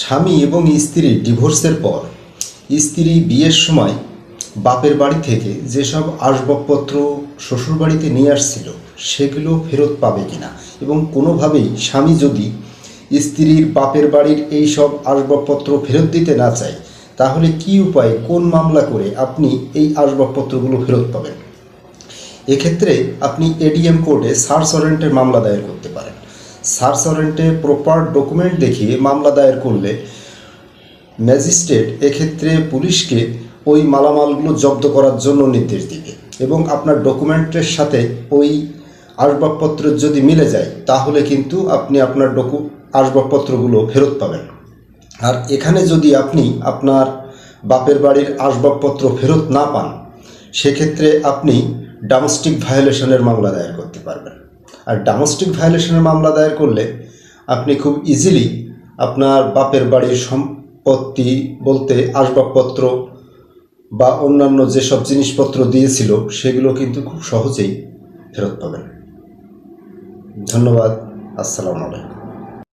স্বামী এবং স্ত্রী ডিভোর্সের পর স্ত্রী বিয়ের সময় বাপের বাড়ি থেকে যেসব আসবাবপত্র শ্বশুরবাড়িতে নিয়ে আসছিল সেগুলো ফেরত পাবে কিনা, এবং কোনোভাবেই স্বামী যদি স্ত্রীর বাপের বাড়ির এই সব আসবাবপত্র ফেরত দিতে না চায়, তাহলে কি উপায়ে, কোন মামলা করে আপনি এই আসবাবপত্রগুলো ফেরত পাবেন। এক্ষেত্রে আপনি এডিএম কোর্টে সার্চ ওয়ারেন্টের মামলা দায়ের করতে পারেন। সার্চ ওয়ারেন্টে প্রপার ডকুমেন্ট দেখিয়ে মামলা দায়ের করলে ম্যাজিস্ট্রেট এক্ষেত্রে পুলিশকে ওই মালামালগুলো জব্দ করার জন্য নির্দেশ দিবে, এবং আপনার ডকুমেন্টের সাথে ওই আসবাবপত্র যদি মিলে যায় তাহলে কিন্তু আপনি আপনার আসবাবপত্রগুলো ফেরত পাবেন। আর এখানে যদি আপনি আপনার বাপের বাড়ির আসবাবপত্র ফেরত না পান, সেক্ষেত্রে আপনি ডোমেস্টিক ভায়োলেশনের মামলা দায়ের করতে পারবেন। আর ডোমেস্টিক ভায়োলেশনের মামলা দায়ের করলে আপনি খুব ইজিলি আপনার বাপের বাড়ির সম্পত্তি বলতে আসবাবপত্র বা অন্যান্য যেসব জিনিসপত্র দিয়েছিল সেগুলো কিন্তু খুব সহজেই ফেরত পাবেন। ধন্যবাদ। আসসালামু আলাইকুম।